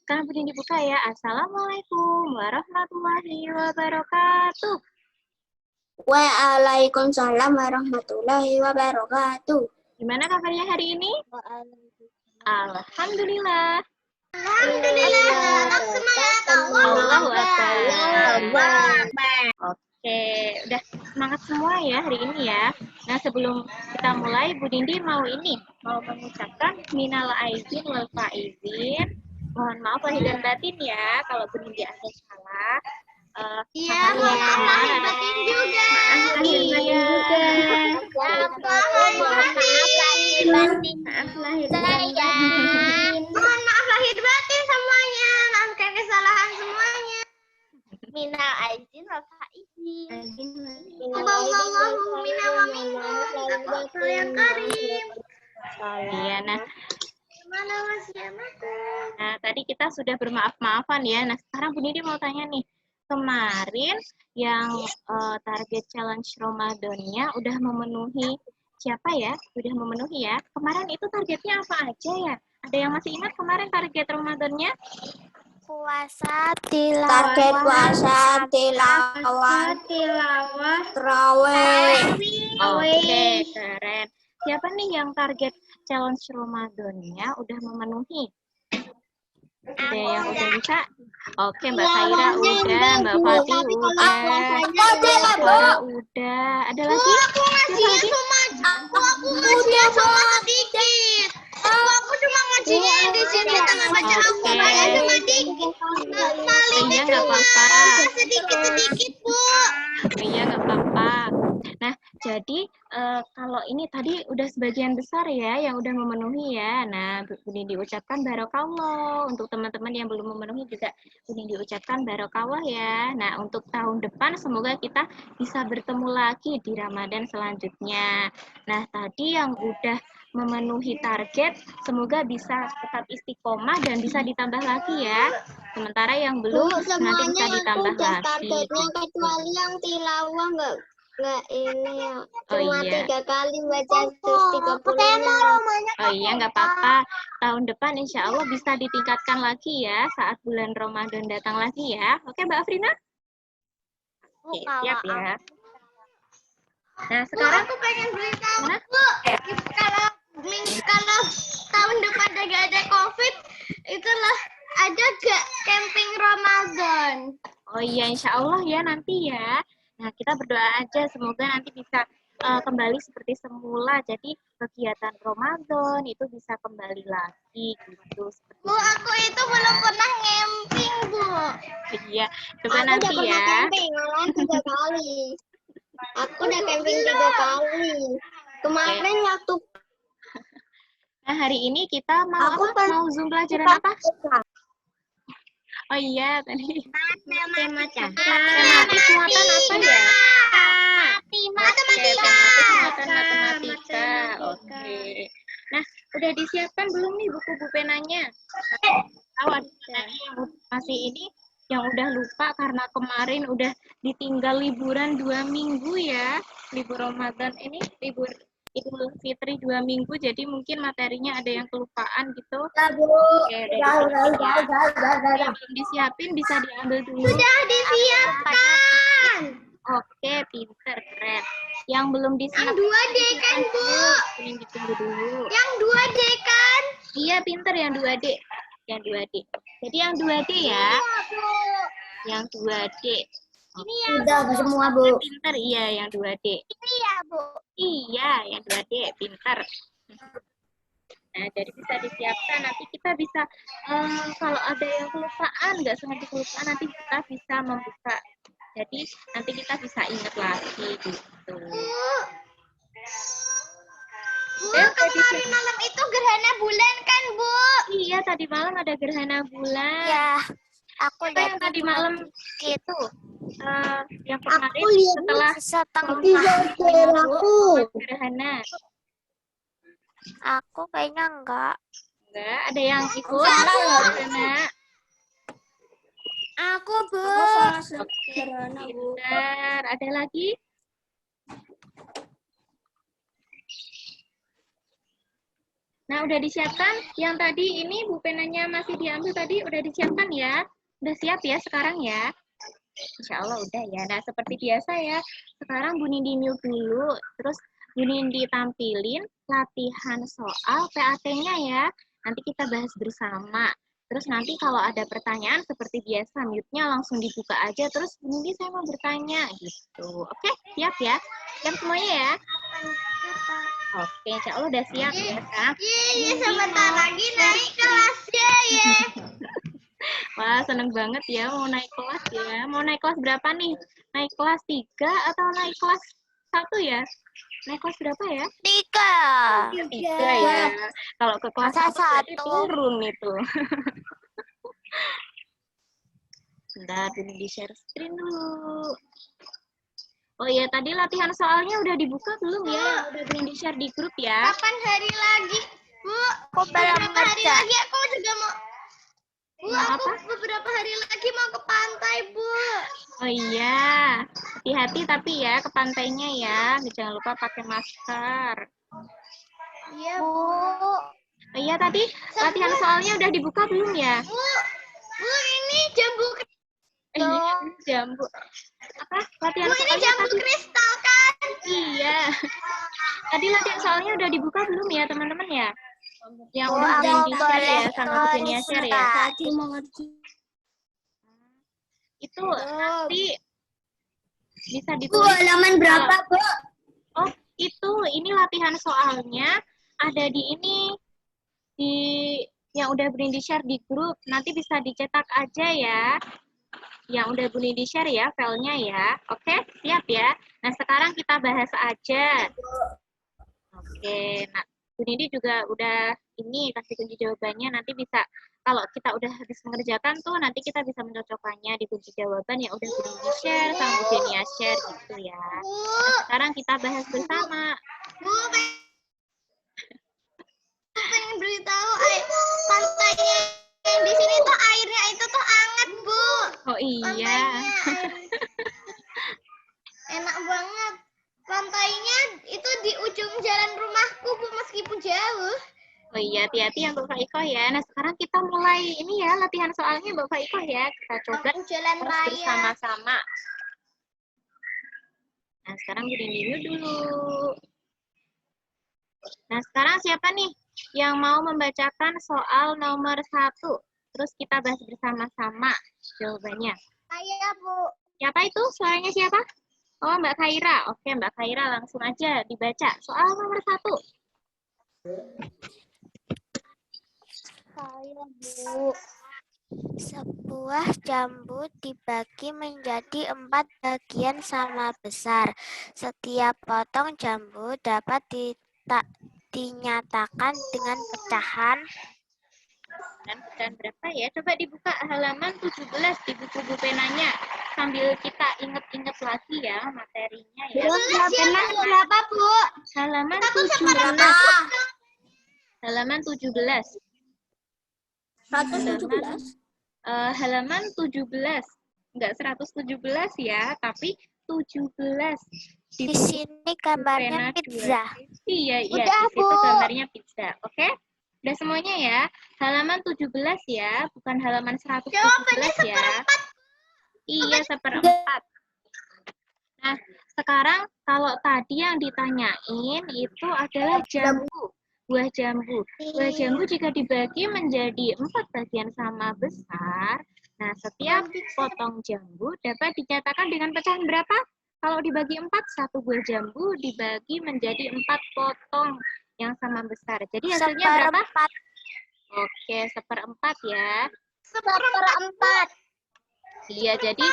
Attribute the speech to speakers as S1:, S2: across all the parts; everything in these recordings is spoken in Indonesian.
S1: sekarang Budi dibuka ya. Assalamualaikum warahmatullahi wabarakatuh.
S2: Waalaikumsalam warahmatullahi wabarakatuh.
S1: Gimana kabarnya hari ini? Alhamdulillah.
S2: Alhamdulillah.
S1: Allahu Akbar. Oke, udah semangat semua ya hari ini ya. Nah, sebelum kita mulai, Bu Dindi mau mengucapkan minal aizin wal faizin. Mohon maaf lahir dan batin ya kalau Bu Dindi ada salah.
S2: Iya, maaf lahir batin juga.
S1: Maaf lahir batin juga. Maaf lahir batin.
S2: Mohon maaf lahir batin semuanya. Maafkan kesalahan semuanya. Minal aizin wal faizin. Allahu minna wa minkum. Yang karim.
S1: Iya, nah.
S2: Mana masih
S1: Nah, tadi kita sudah bermaaf-maafan ya. Nah, sekarang Bu Nidi mau tanya nih. Kemarin yang target challenge Ramadannya udah memenuhi siapa ya? Udah memenuhi ya. Kemarin itu targetnya apa aja ya? Ada yang masih ingat kemarin target Ramadannya?
S2: Puasa tilawah. Target puasa tilawah. Terawih.
S1: Oke, keren. Siapa nih yang target challenge Ramadannya udah memenuhi? Ada yang udah bisa? Oke, Mbak Saira udah, Mbak Fatih udah, Mbak Farah udah. Ada lagi?
S2: Aku ngajinya cuma sedikit. Aku cuma ngajinya di sini tangan baca Al-Qur'annya cuma dikit. Malingnya cuma sedikit-sedikit, Bu.
S1: Iya, nggak apa-apa. Nah, jadi kalau ini tadi udah sebagian besar ya yang udah memenuhi ya. Nah, Bu Nindi diucapkan barokallah. Untuk teman-teman yang belum memenuhi juga Bu Nindi diucapkan barokallah ya. Nah, untuk tahun depan semoga kita bisa bertemu lagi di Ramadan selanjutnya. Nah, tadi yang udah memenuhi target semoga bisa tetap istiqomah dan bisa ditambah lagi ya. Sementara yang belum nanti bisa ditambah lagi.
S2: Targetnya kecuali yang tilawah nggak ini ya. Cuma 3 kali baca 130.
S1: Oh iya, nggak apa-apa. Tahun depan insya Allah bisa ditingkatkan lagi ya saat bulan Ramadan datang lagi ya. Oke, Mbak Afrina? Oke, siap ya. Nah, sekarang
S2: aku pengen beli tahu, Bu. Kalau tahun depan gak ada COVID, itulah ada gak camping Ramadan?
S1: Oh iya, insya Allah ya nanti ya. Nah, kita berdoa aja semoga nanti bisa kembali seperti semula. Jadi kegiatan Ramadan itu bisa kembali lagi gitu.
S2: Bu, aku itu belum pernah camping, Bu.
S1: Iya, coba
S2: aku
S1: nanti
S2: udah
S1: ya.
S2: Pernah camping, malah 3 kali. Aku udah camping 3 kali. Kemarin waktu.
S1: Nah, hari ini kita mau Zoom pelajaran apa? Oh iya, tadi.
S2: Matematika.
S1: Tematik muatan apa ya?
S2: Matematika.
S1: Muatan matematika. Oke. Nah, udah disiapkan belum nih buku penanya? Tahu ada yang masih ini yang udah lupa karena kemarin udah ditinggal liburan 2 minggu ya. Libur Ramadan ini, libur Idul Fitri 2 minggu, jadi mungkin materinya ada yang kelupaan gitu. Oke, yang belum disiapin bisa diambil dulu.
S2: Sudah disiapkan.
S1: Oke, pinter, keren. Yang belum disiapkan.
S2: Yang 2D kan, Bu?
S1: Ini ditunggu dulu.
S2: Yang 2D kan?
S1: Iya, pinter yang 2D. Yang 2D. Jadi yang 2D ya.
S2: Iya, Bu.
S1: Yang 2D.
S2: Ini ya, udah semua, Bu.
S1: Pinter, iya yang 2D.
S2: Ini ya, Bu.
S1: Iya, yang 2D, pinter. Nah, jadi bisa disiapkan. Nanti kita bisa, kalau ada yang kelupaan, nggak sengaja kelupaan, nanti kita bisa membuka. Jadi, nanti kita bisa ingat lagi, gitu.
S2: Bu, kemarin malam itu gerhana bulan kan, Bu?
S1: Iya, tadi malam ada gerhana bulan.
S2: Ya, aku lihat
S1: yang tadi malam
S2: gitu.
S1: Yang kemarin setelah gerhana.
S2: Aku kayaknya enggak.
S1: Enggak, ada yang ikut gerhana.
S2: Aku, Bu.
S1: Gerhana, Bu. Benar. Ada lagi? Nah, udah disiapkan? Yang tadi ini Bu penanya masih diambil tadi, udah disiapkan ya? Udah siap ya sekarang ya? Insya Allah udah ya. Nah, seperti biasa ya. Sekarang Bu Nindi mute dulu. Terus Bu Nindi tampilin latihan soal PAT-nya ya. Nanti kita bahas bersama. Terus nanti kalau ada pertanyaan seperti biasa, mute-nya langsung dibuka aja. Terus Bu Nindi saya mau bertanya gitu. Oke, siap ya? Siap semuanya ya? Oke, insya Allah udah siap ya sekarang.
S2: Iya, sebentar lagi naik kelasnya ya.
S1: Wah, seneng banget ya mau naik kelas ya. Mau naik kelas berapa nih? Naik kelas 3 atau naik kelas 1 ya? Naik kelas berapa ya?
S2: 3.
S1: 3 ya. Kalau ke kelas 1 berarti turun itu. Bentar, ini di-share screen dulu. Oh iya, tadi latihan soalnya udah dibuka belum ya? Udah belum di-share di grup ya?
S2: Kapan hari lagi, Bu? Beberapa hari lagi aku juga mau. Bu, aku beberapa hari lagi mau ke pantai, Bu.
S1: Oh iya, hati-hati tapi ya ke pantainya ya. Jangan lupa pakai masker.
S2: Iya, Bu.
S1: Oh iya, tadi latihan soalnya udah dibuka belum ya?
S2: Bu, ini jambu.
S1: Iya, jambu. Apa? Latihan
S2: Bu, ini
S1: soalnya
S2: jambu
S1: tadi.
S2: kristal kan?
S1: Iya. Tadi latihan soalnya udah dibuka belum ya, teman-teman ya? Yang
S2: Bu,
S1: udah
S2: aku
S1: belum di-share
S2: boleh
S1: ya sama Bu Genia share ya. Itu nanti bisa
S2: Bu,
S1: ditulis.
S2: halaman berapa, Bu?
S1: Oh, ini latihan soalnya ada di ini, di yang udah Bu Nindi share di grup. Nanti bisa dicetak aja ya. Yang udah Bu Nindi share ya filenya ya. Oke, siap ya. Nah, sekarang kita bahas aja. Oke, nah Bu Nindi juga udah ini kasih kunci jawabannya. Nanti bisa, kalau kita udah habis mengerjakan tuh, nanti kita bisa mencocokkannya di kunci jawaban yang udah Bu Nindi share sama Bu Genia share gitu ya. Nah, sekarang kita bahas bersama.
S2: Bu, pengen beritahu pantainya yang di sini tuh airnya itu tuh hangat, Bu.
S1: Oh iya.
S2: Enak banget. Pantainya itu di ujung jalan rumahku, Bu, meskipun jauh.
S1: Oh iya, hati-hati ya Mbak Faiko ya. Nah, sekarang kita mulai ini ya, latihan soalnya Mbak Faiko ya. Kita coba
S2: jalan
S1: terus
S2: raya
S1: bersama-sama. Nah, sekarang berdiri dulu. Nah, sekarang siapa nih yang mau membacakan soal nomor 1? Terus kita bahas bersama-sama jawabannya.
S2: Saya, Bu.
S1: Siapa itu? Suaranya siapa? Oh, Mbak Khaira. Oke, Mbak Khaira langsung aja dibaca. Soal nomor 1.
S2: Saya, Bu. Sebuah jambu dibagi menjadi 4 bagian sama besar. Setiap potong jambu dapat dinyatakan dengan pecahan.
S1: Dan pecahan berapa ya? Coba dibuka halaman 17 di buku penanya. Sambil kita inget-inget lagi ya materinya ya.
S2: Pena berapa, Bu?
S1: Halaman 17. Halaman 17.
S2: 117.
S1: Halaman 17. Enggak 117 ya, tapi 17.
S2: Di sini gambarnya pizza.
S1: Iya,
S2: Udah,
S1: di situ
S2: Bu.
S1: gambarnya pizza. Oke? Udah semuanya ya. Halaman 17 ya, bukan halaman 117 ya. Iya, 1/4. Nah, sekarang kalau tadi yang ditanyain itu adalah jambu. Buah jambu. Buah jambu jika dibagi menjadi 4 bagian sama besar, nah setiap potong jambu dapat dinyatakan dengan pecahan berapa? Kalau dibagi 4, satu buah jambu dibagi menjadi 4 potong yang sama besar. Jadi hasilnya berapa? Oke, 1/4 ya.
S2: 1/4.
S1: Iya, jadi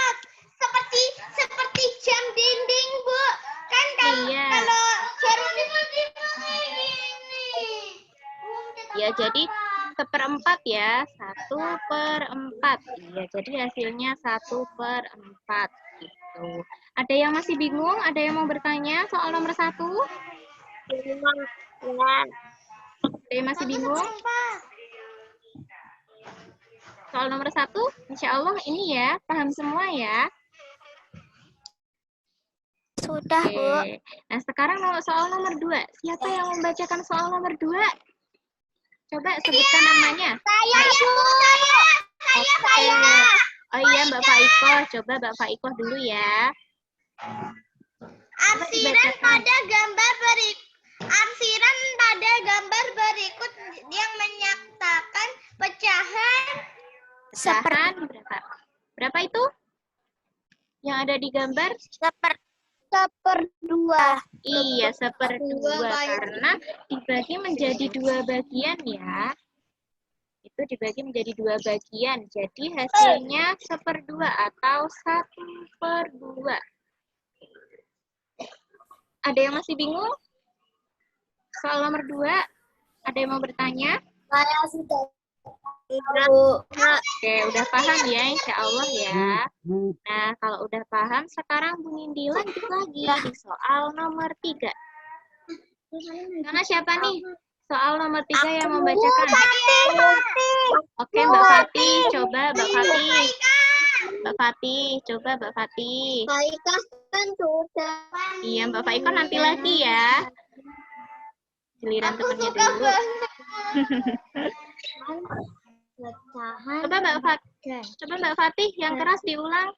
S2: seperti jam dinding, Bu. Kan
S1: iya.
S2: kalau jarum ini.
S1: Ya, jadi 1/4 ya. 1/4. Iya, jadi hasilnya 1/4 gitu. Ada yang masih bingung? Ada yang mau bertanya soal nomor 1? Ada yang masih bingung? Soal nomor 1, insya Allah ini ya, paham semua ya.
S2: Sudah, Bu.
S1: Nah, sekarang soal nomor 2. Siapa yang membacakan soal nomor 2? Coba sebutkan namanya.
S2: Saya, Bu. Saya Faika.
S1: Oh iya, Mbak Faiko. Coba Mbak Faiko dulu ya.
S2: Arsiran pada gambar berikut yang menyatakan pecahan
S1: berapa? Berapa itu? Yang ada di gambar?
S2: Seperdua.
S1: Iya, seperdua. Karena dibagi menjadi 2 bagian ya. Itu dibagi menjadi 2 bagian. Jadi hasilnya seperdua atau 1/2. Ada yang masih bingung? Soal nomor 2, ada yang mau bertanya?
S2: Saya sudah
S1: Oke, udah paham ya, insya Allah ya. Nah, kalau udah paham, sekarang Bu Nindi lanjut lagi di soal nomor 3. Karena siapa nih? Soal nomor 3 yang membacakan. Oke, Mbak Fatih, coba Mbak Fatih. Mbak Fatih, coba Mbak Fatih.
S2: Faika kan sudah.
S1: Iya, Mbak Faiko nanti lagi ya. Giliran temennya dulu. Coba Mbak Fatih yang keras diulang.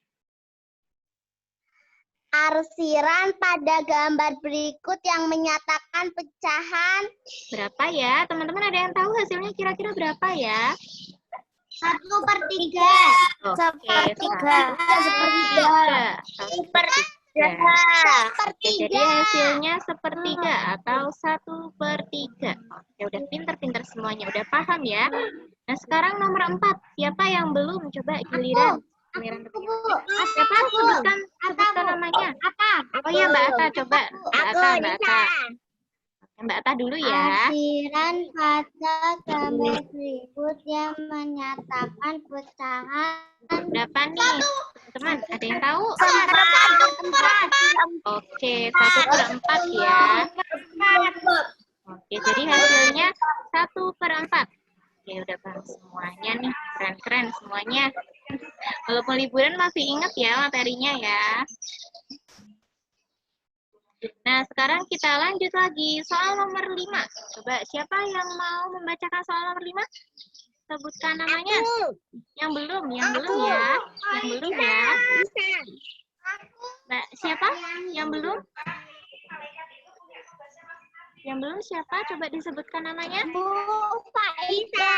S2: Arsiran pada gambar berikut yang menyatakan pecahan
S1: Berapa ya? Teman-teman ada yang tahu hasilnya kira-kira berapa ya?
S2: 1/3.
S1: Oke, 1/3. Jadi hasilnya 1/3 atau 1/3. Oke, udah pinter-pinter semuanya. Udah paham ya? Nah, sekarang nomor 4. Siapa yang belum? Coba giliran. Siapa? Sebutkan namanya. Oh ya, Mbak Ata. Coba. Mbak Ata. Mbak Ata dulu ya.
S2: Arsiran pada gambar berikut yang menyatakan pecahan
S1: Berapa nih? Teman-teman, ada yang tahu?
S2: 1/4.
S1: Oke, 1/4 ya. Oke, jadi hasilnya 1/4. Oke, udah paham semuanya nih. Keren-keren semuanya. Walaupun liburan masih ingat ya materinya ya. Nah, sekarang kita lanjut lagi. Soal nomor 5. Coba, siapa yang mau membacakan soal nomor 5? Sebutkan namanya. Yang belum ya. Yang belum ya. Mbak, siapa? Yang belum? Yang belum siapa? Coba disebutkan namanya.
S2: Bu Faisa.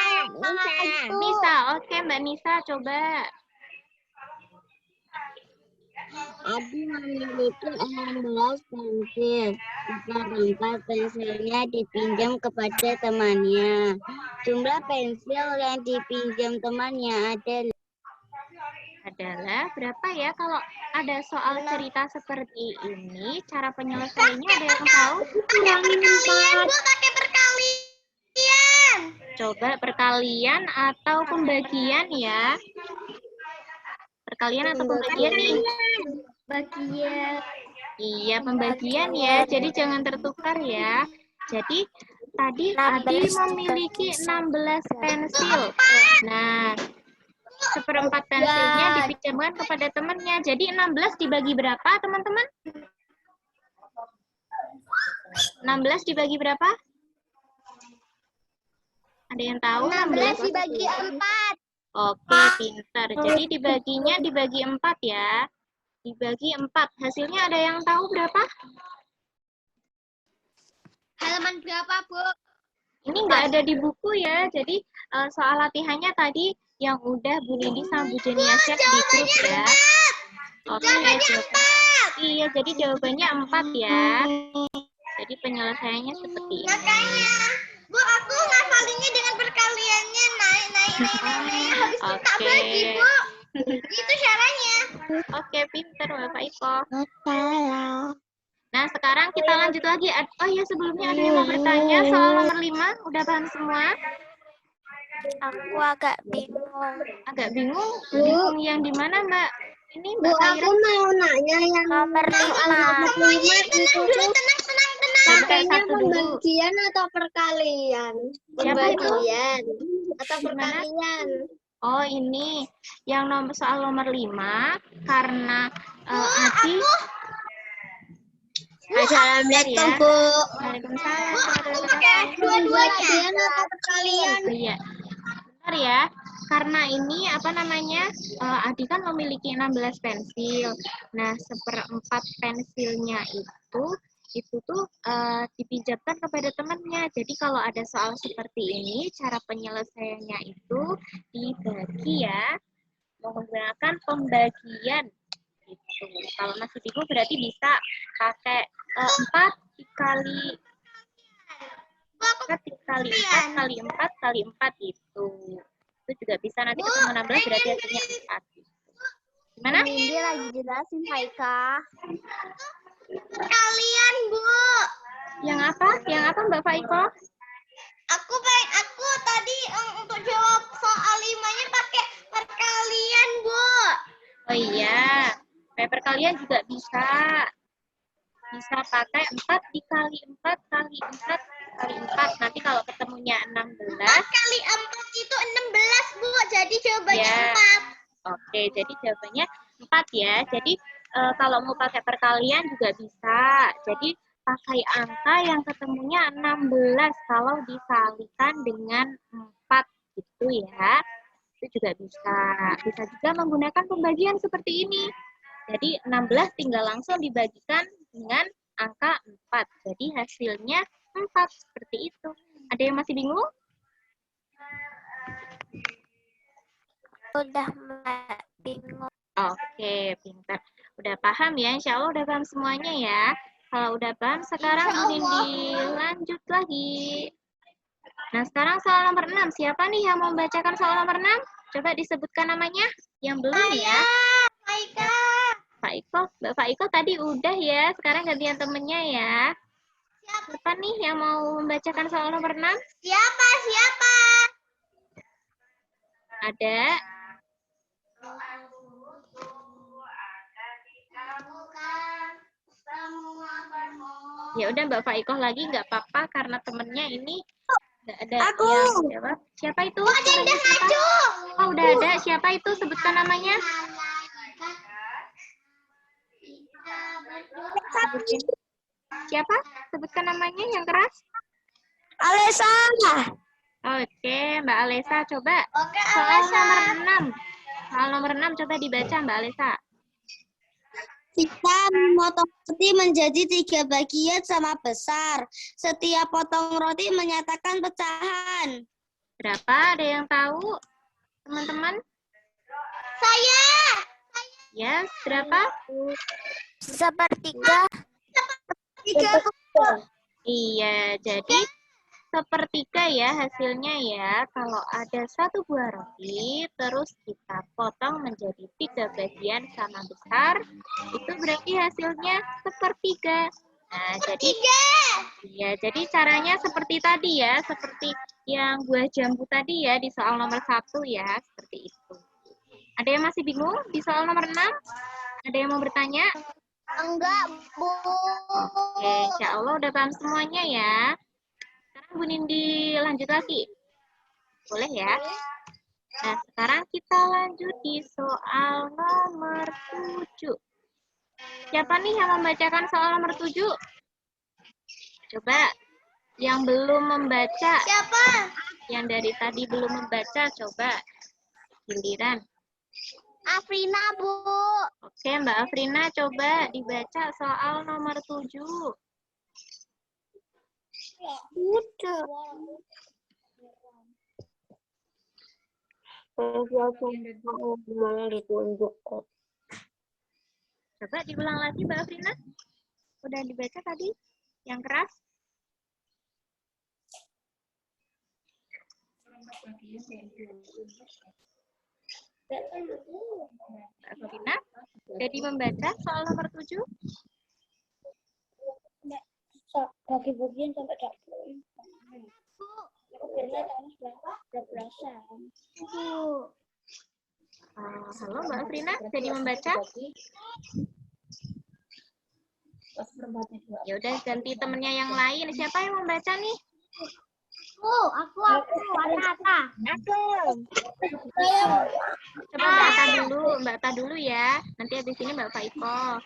S1: Nisa. Oke, Mbak Nisa, coba.
S2: Abi memiliki 16 pensil. 4 pensilnya dipinjam kepada temannya. Jumlah pensil yang dipinjam temannya
S1: adalah berapa ya? Kalau ada soal cerita seperti ini, cara penyelesaiannya ada yang tahu?
S2: Pakai perkalian.
S1: Coba perkalian atau pembagian ya? Perkalian atau pembagian nih?
S2: Bagian.
S1: Iya, pembagian ya. Jadi jangan tertukar ya. Jadi tadi Adi memiliki 16 pensil. Nah, 1/4 pensilnya dipinjamkan kepada temannya. Jadi 16 dibagi berapa, teman-teman? 16 dibagi berapa? Ada yang tahu?
S2: 16 dibagi 4.
S1: Oke, pintar. Jadi dibagi 4 ya. Dibagi 4. Hasilnya ada yang tahu berapa?
S2: Halaman berapa, Bu?
S1: Ini nggak ada di buku ya. Jadi soal latihannya tadi yang udah Bu Nindi sama Bu Jenia share di grup ya. Oke, iya, jadi jawabannya 4 ya. Jadi penyelesaiannya seperti ini.
S2: Makanya, Bu, aku ngafalinnya dengan perkaliannya naik. Habis itu tak bagi, Bu. Itu caranya.
S1: Oke, pinter Bapak Iko. Nah, sekarang kita lanjut lagi. Oh ya, sebelumnya ada yang mau bertanya soal nomor 5. Udah paham semua?
S2: Aku agak bingung.
S1: Agak bingung? Bingung yang di mana, Mbak? Ini Mbak Kaira.
S2: Mau nanya yang nomor 5 itu tuh. Bacanya pembagian atau perkalian? Pembagian atau perkalian?
S1: Oh, ini yang soal nomor 5 karena Adi Assalamualaikum,
S2: Bu.
S1: Waalaikumsalam.
S2: Dua-duanya atau perkalian?
S1: Iya. Bentar ya. Karena ini apa namanya? Adi kan memiliki 16 pensil. Nah, seperempat pensilnya itu tuh dipinjamkan kepada temannya. Jadi kalau ada soal seperti ini, cara penyelesaiannya itu dibagi ya, menggunakan pembagian gitu. Kalau masih bingung berarti bisa pakai 4 dikali 4 dikali 4 kali 4 kali 4 gitu. Itu juga bisa, nanti ketemu 16 berarti hasilnya 4 gitu. Gimana?
S2: Ini lagi jelasin Haika. Kalian, Bu.
S1: Yang apa? Yang apa Mbak Faiko?
S2: Aku tadi untuk jawab soal 5-nya pakai perkalian, Bu.
S1: Oh iya. Kayak perkalian juga bisa. Bisa pakai 4 dikali 4 kali 4 kali 4. Nanti kalau ketemunya 16.
S2: 4 kali 4 itu 16, Bu. Jadi jawabannya
S1: Ya.
S2: 4.
S1: Oke, jadi jawabannya 4 ya. Jadi kalau mau pakai perkalian juga bisa. Jadi pakai angka yang ketemunya 16 kalau dikalikan dengan 4 gitu ya. Itu juga bisa. Bisa juga menggunakan pembagian seperti ini. Jadi 16 tinggal langsung dibagikan dengan angka 4. Jadi hasilnya 4 seperti itu. Ada yang masih bingung?
S2: Udah bingung.
S1: Oke, pintar. Udah paham ya? Insya Allah udah paham semuanya ya. Kalau udah paham, sekarang ingin dilanjut lagi. Nah, sekarang soal nomor 6. Siapa nih yang mau membacakan soal nomor 6? Coba disebutkan namanya. Yang belum ya.
S2: Haika.
S1: Pak Iko. Mbak Iko tadi udah ya. Sekarang gantian temennya ya. Siapa nih yang mau membacakan soal nomor 6?
S2: Siapa?
S1: Ada. Ya udah Mbak Faikoh lagi nggak apa-apa karena temennya ini nggak ada yang jawab. Siapa itu? Oh udah ada. Siapa itu? Sebutkan namanya. Siapa? Sebutkan namanya yang keras.
S2: Alesa.
S1: Oke, Mbak Alesa coba.
S2: Oke,
S1: Soal
S2: Alesa.
S1: nomor 6. Soal nomor 6 coba dibaca Mbak Alesa.
S2: Kita memotong roti menjadi 3 bagian sama besar. Setiap potong roti menyatakan pecahan.
S1: Berapa? Ada yang tahu? Teman-teman?
S2: Saya.
S1: Yes, berapa?
S2: Sepertiga.
S1: Iya, jadi sepertiga ya hasilnya ya. Kalau ada 1 buah roti, terus kita potong menjadi 3 bagian sama besar, itu berarti hasilnya sepertiga. Nah, jadi caranya seperti tadi ya, seperti yang buah jambu tadi ya di soal nomor 1 ya, seperti itu. Ada yang masih bingung di soal nomor 6? Ada yang mau bertanya?
S2: Enggak, Bu.
S1: Oke, insya Allah udah paham semuanya ya. Sekarang Bu Nindi lanjut lagi. Boleh ya? Nah, sekarang kita lanjut di soal nomor 7. Siapa nih yang membacakan soal nomor 7? Coba, yang belum membaca.
S2: Siapa?
S1: Yang dari tadi belum membaca, coba. Giliran.
S2: Afrina, Bu.
S1: Oke, Mbak Afrina, coba dibaca soal nomor 7.
S2: Udah.
S1: Coba diulang lagi, Mbak Afrina. Udah dibaca tadi? Yang keras? Mbak Afrina, jadi membaca soal nomor 7?
S2: Bagi-bagian sampai dapur.
S1: Halo Mbak Afrina, jadi membaca? Ya udah ganti temennya yang lain. Siapa yang membaca nih?
S2: Aku, Anata.
S1: Coba Mbak Ta dulu ya. Nanti habis ini Mbak Faiko.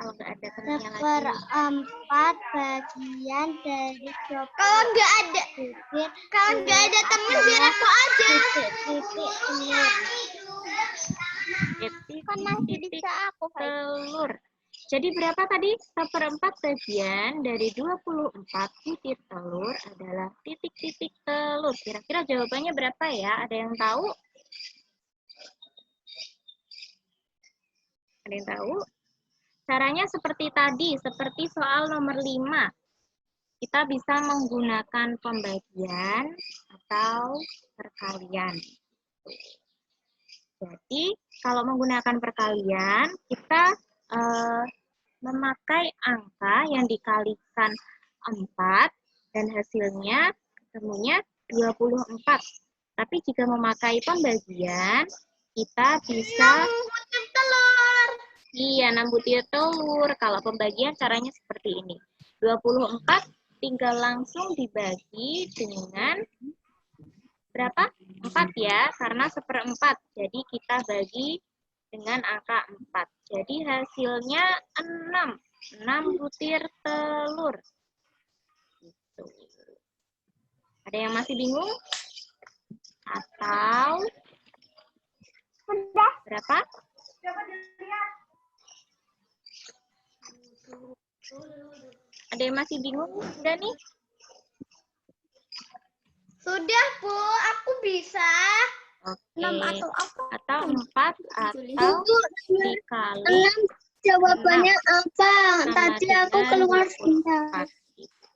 S1: Kalau nggak ada temennya lagi.
S2: Seperempat bagian dari 20. Kalau nggak ada temen biar aku aja.
S1: Titik telur. Jadi berapa tadi? Seperempat bagian dari 24 butir telur adalah titik-titik telur. Kira-kira jawabannya berapa ya? Ada yang tahu? Ada yang tahu? Caranya seperti tadi, seperti soal nomor 5. Kita bisa menggunakan pembagian atau perkalian. Jadi, kalau menggunakan perkalian, kita memakai angka yang dikalikan 4 dan hasilnya ketemunya 24. Tapi jika memakai pembagian, kita bisa 6 butir telur. Kalau pembagian caranya seperti ini. 24 tinggal langsung dibagi dengan berapa? 4 ya, karena seperempat. Jadi kita bagi dengan angka 4. Jadi hasilnya 6. 6 butir telur. Gitu. Ada yang masih bingung? Atau berapa? Ada yang masih bingung? Udah nih?
S2: Sudah, Bu. Aku bisa.
S1: Oke.
S2: 6 atau apa?
S1: Atau 4 atau dikali
S2: 6 jawabannya apa?
S1: sama
S2: Tadi
S1: dengan
S2: aku keluar
S1: 24.
S2: sebentar.
S1: Gitu.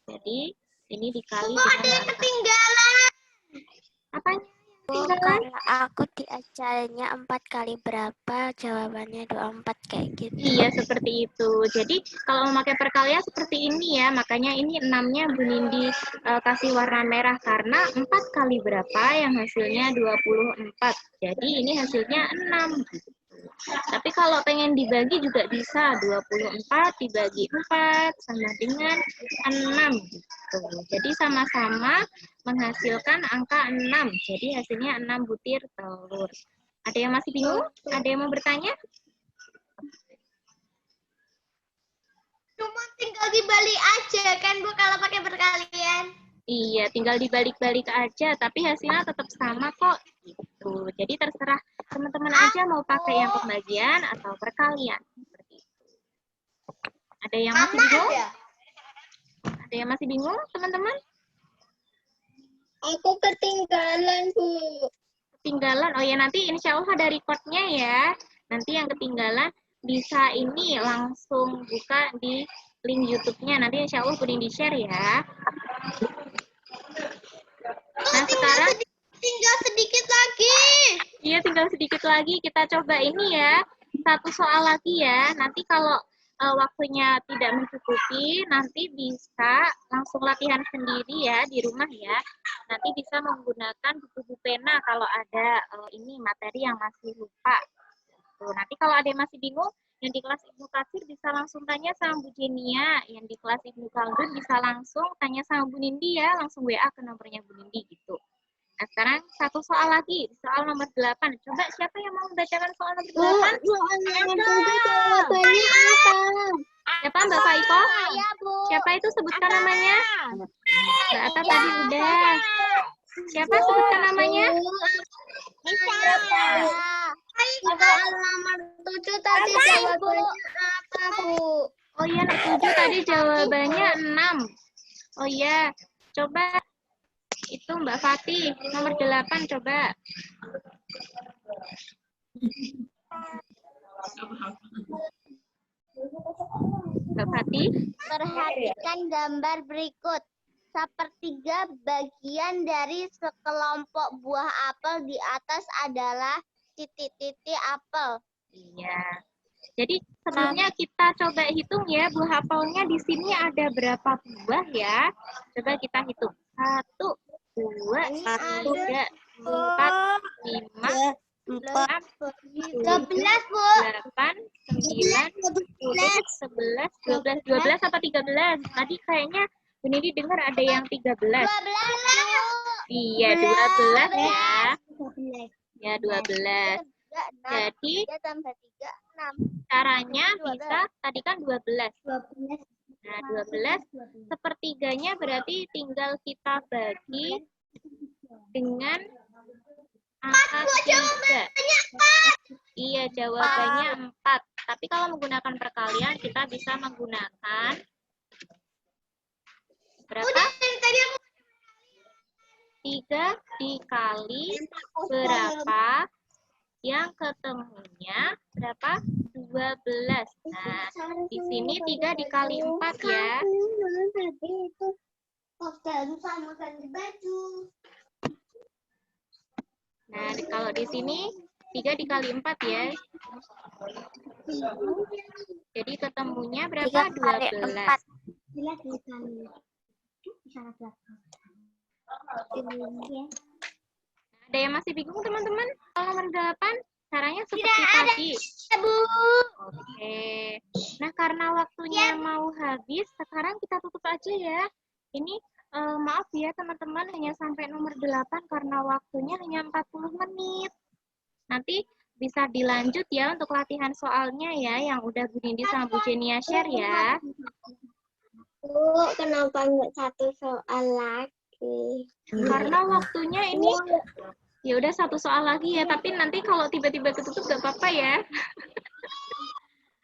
S1: Jadi ini dikali
S2: Bu, ada yang ketinggalan.
S1: Apanya?
S3: Kalau aku diajarnya 4 kali berapa, jawabannya 24 kayak gitu.
S1: Iya, seperti itu. Jadi, kalau memakai perkalian seperti ini ya, makanya ini 6-nya Bu Nindi kasih warna merah, karena 4 kali berapa yang hasilnya 24. Jadi, ini hasilnya 6. Gitu. Tapi kalau pengen dibagi juga bisa, 24 dibagi 4 sama dengan 6. Gitu. Jadi, sama-sama menghasilkan angka 6. Jadi, hasilnya 6 butir telur. Ada yang masih bingung? Ada yang mau bertanya?
S2: Cuma tinggal dibalik aja kan, Bu, kalau pakai perkalian.
S1: Iya, tinggal dibalik-balik aja, tapi hasilnya tetap sama kok. Gitu. Jadi terserah teman-teman aja mau pakai yang pembagian atau perkalian. Seperti itu. Ada yang masih bingung? Ada yang masih bingung, teman-teman?
S2: Aku ketinggalan, Bu.
S1: Ketinggalan? Oh ya, nanti insya Allah ada recordnya ya. Nanti yang ketinggalan bisa ini langsung buka di link YouTube-nya. Nanti insya Allah boleh di-share ya. Nah, sekarang
S2: tinggal sedikit lagi.
S1: Iya, tinggal sedikit lagi. Kita coba ini ya. Satu soal lagi ya. Nanti kalau waktunya tidak mencukupi, nanti bisa langsung latihan sendiri ya di rumah ya. Nanti bisa menggunakan buku pena kalau ada ini materi yang masih lupa. Tuh, nanti kalau ada yang masih bingung, yang di kelas Ibnu Katsir bisa langsung tanya sama Bu Jenia, yang di kelas Ibnu Khaldun bisa langsung tanya sama Bu Nindi ya, langsung WA ke nomornya Bu Nindi gitu. Nah, sekarang satu soal lagi, soal nomor 8. Coba siapa yang mau membacakan soal nomor 8?
S2: Jawabannya apa?
S1: Siapa, Mbak Faiko?
S2: Saya, Bu.
S1: Siapa itu, sebutkan namanya? Mbak Atta tadi udah. Siapa sebutkan namanya?
S2: Soal nomor 7 tadi jawabannya apa, Bu?
S1: Oh iya, 7 tadi jawabannya 6. Oh iya, coba itu Mbak Fatih, nomor 8 coba. Mbak Fatih.
S2: Perhatikan gambar berikut. Sepertiga bagian dari sekelompok buah apel di atas adalah titik-titik apel.
S1: Iya. Jadi sebelumnya kita coba hitung ya, buah apelnya di sini ada berapa buah ya? Coba kita hitung. 1, 2, 3, 4, 5, 6, 7,
S2: 12, Bu.
S1: 8, 9, 10, 11, 12 apa 13? Tadi kayaknya Bu Nindi dengar ada yang 13.
S2: 12.
S1: Iya, 12 ya. Ya, 12. Jadi Caranya bisa, tadi kan 12. Nah, 12 sepertiganya berarti tinggal kita bagi dengan angka 3. Iya, jawabannya 4. Tapi kalau menggunakan perkalian, kita bisa menggunakan berapa? 3 dikali berapa? Yang ketemunya berapa? 12. Nah, di sini 3 dikali 4 ya. Nah, kalau di sini 3 dikali 4 ya. Jadi ketemunya berapa? 12. Ada yang masih bingung teman-teman? Kalau nomor 8, caranya seperti tadi. Oke. Nah, karena waktunya mau habis, sekarang kita tutup aja ya. Ini maaf ya teman-teman, hanya sampai nomor 8 karena waktunya hanya 40 menit. Nanti bisa dilanjut ya untuk latihan soalnya ya, yang udah Bu Nindi sama Bu Jenia share ya.
S3: Bu, kenapa nggak satu soal lagi?
S1: Karena waktunya ini ya udah satu soal lagi ya, tapi nanti kalau tiba-tiba ketutup gak apa-apa ya.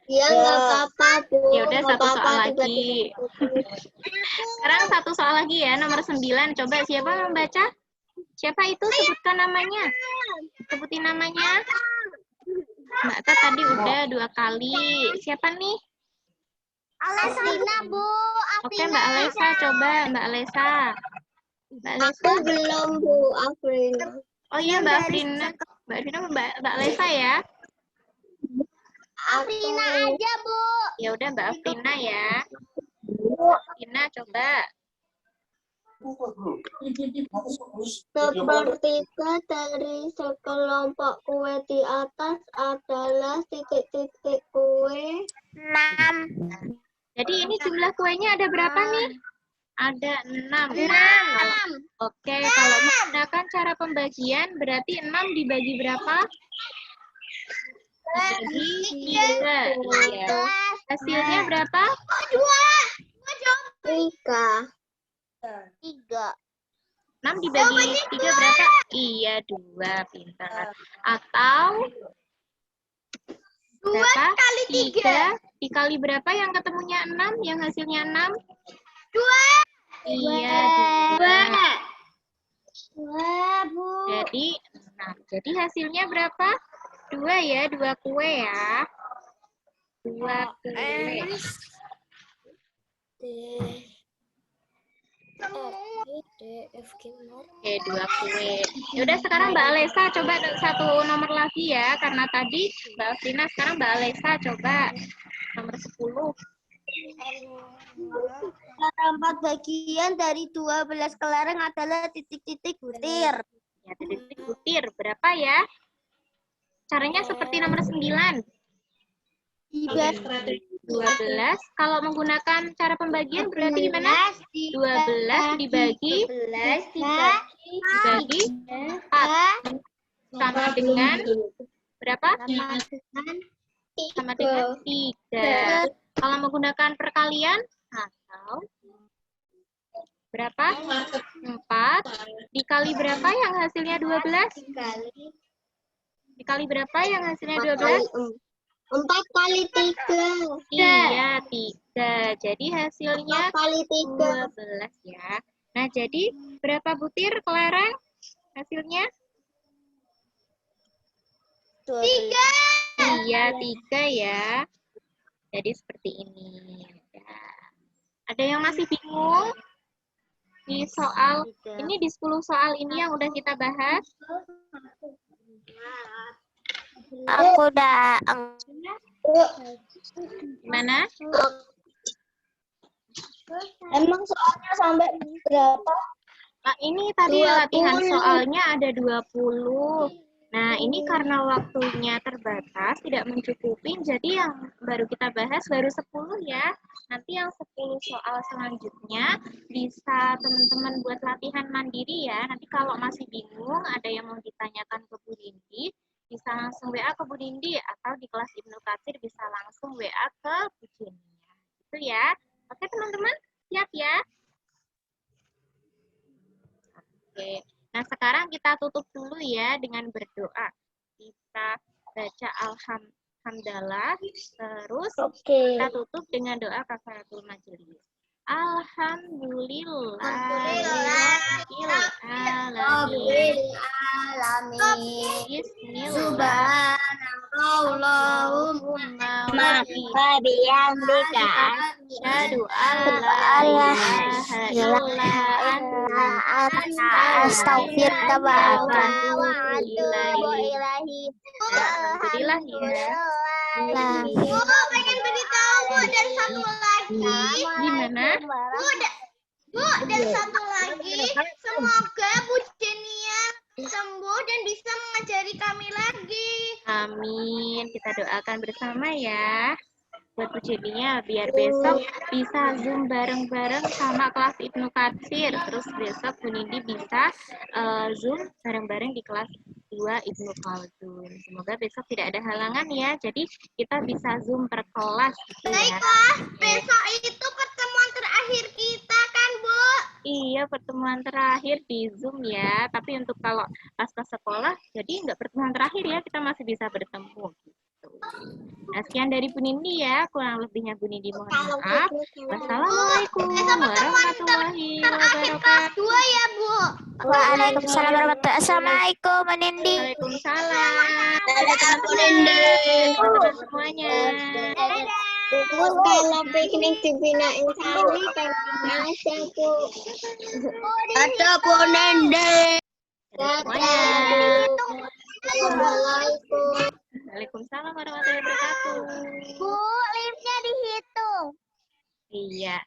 S3: Iya, nggak apa-apa, Bu.
S1: Ya udah satu soal lagi. Sekarang satu soal lagi ya, nomor 9. Coba siapa membaca? Siapa itu? Sebutkan namanya. Sebutin namanya. Mbak Ta tadi udah 2 kali. Siapa nih?
S2: Alesina, Bu.
S1: Oke, Mbak Alesa. Coba Mbak Alesa. Mbak Alesa.
S3: Aku belum, Bu, Afrina.
S1: Oh iya, Mbak Afrina. Mbak Afrina, Mbak Alesa ya.
S2: Afrina aja, Bu.
S1: Ya udah Mbak Afrina ya. Afrina coba.
S3: Sepertiga dari sekelompok kue di atas adalah titik-titik kue.
S2: 6.
S1: Jadi ini jumlah kuenya ada berapa nih? Ada 6. Oke, kalau menggunakan cara pembagian berarti 6 dibagi berapa? Dibagi 3. Iya. Hasilnya berapa?
S3: 3.
S1: 6 dibagi 3 berapa? Iya, 2. Pintar. Atau berapa? 3 dikali berapa yang ketemunya 6? Yang hasilnya 6? 2. Iya, 2.
S2: Bu.
S1: Jadi 6. Jadi hasilnya berapa? 2 ya, 2 kue ya. 2 kue. Oke, 2 kue. Yaudah sekarang Mbak Alesa coba satu nomor lagi ya. Karena tadi Mbak Afrina, sekarang Mbak Alesa coba nomor 10.
S2: Cara 4 bagian dari 12 kelereng adalah titik-titik butir.
S1: Ya, titik butir. Berapa ya? Caranya seperti nomor 9. 12. Kalau menggunakan cara pembagian berarti gimana? 12 dibagi 4. Sama dengan berapa? Sama dengan 3. Kalau menggunakan perkalian atau berapa? 4 dikali berapa yang hasilnya 12? Dikali berapa yang hasilnya 12?
S3: 4 kali 3.
S1: Iya, 3. Jadi hasilnya
S3: 4 kali 3.
S1: 12 ya. Nah, jadi berapa butir kelereng hasilnya?
S2: 3.
S1: Iya, 3 ya. Jadi seperti ini. Ya. Ada yang masih bingung? Di soal, ini di 10 soal ini yang udah kita bahas.
S3: Aku udah
S1: Gimana?
S3: Emang soalnya sampai berapa?
S1: Nah, ini tadi latihan soalnya ada 20. Nah, ini karena waktunya terbatas, tidak mencukupi, jadi yang baru kita bahas baru 10 ya. Nanti yang 10 soal selanjutnya bisa teman-teman buat latihan mandiri ya. Nanti kalau masih bingung, ada yang mau ditanyakan ke Bu Nindi, bisa langsung WA ke Bu Nindi, atau di kelas Ibnu Katsir bisa langsung WA ke Bu Jenia. Itu ya. Oke teman-teman, siap ya? Oke. Nah sekarang kita tutup dulu ya dengan berdoa. Kita baca Alhamdulillah, terus kita tutup dengan doa kafaratul majelis. Alhamdulillah. Bismillah. Allahumma wa bihamdika asyhadu an la ilaha illa anta astaghfiruka wa atubu ilaik. Alhamdulillah ya.
S2: Pengen beritahu Bu, dan satu lagi.
S1: Gimana?
S2: Bu, dan satu lagi. Semoga Bu Jenia sembuh dan bisa mengajari kami lagi.
S1: Amin. Kita doakan bersama ya. Buat Bu Jeninya biar besok bisa Zoom bareng-bareng sama kelas Ibnu Katsir. Terus besok Bu Nindi bisa Zoom bareng-bareng di kelas 2 Ibnu Khaldun. Semoga besok tidak ada halangan ya. Jadi kita bisa Zoom per kelas gitu ya.
S2: Baiklah, besok itu pertemuan terakhir kita kan, Bu?
S1: Iya, pertemuan terakhir di Zoom ya. Tapi untuk kalau pas ke sekolah, jadi nggak pertemuan terakhir ya. Kita masih bisa bertemu gitu. Nah, sekian dari Bu Nindi ya. Kurang lebihnya Bu Nindi mohon maaf. Wassalamualaikum warahmatullahi
S2: Terakhir kelas
S1: wabarakatuh.
S2: 2 ya, Bu?
S3: Waalaikumsalam warahmatullahi wabarakatuh. Assalamualaikum, Menindi.
S1: Waalaikumsalam.
S2: Dadah, Bu
S1: Teman-teman semuanya.
S2: Bu, kalau piknik dibinain kali kan ada, Bu. Ada, Bu Nende.
S1: Semuanya.
S2: Assalamualaikum.
S1: Waalaikumsalam warahmatullahi wabarakatuh.
S2: Bu, liftnya dihitung.
S1: Iya.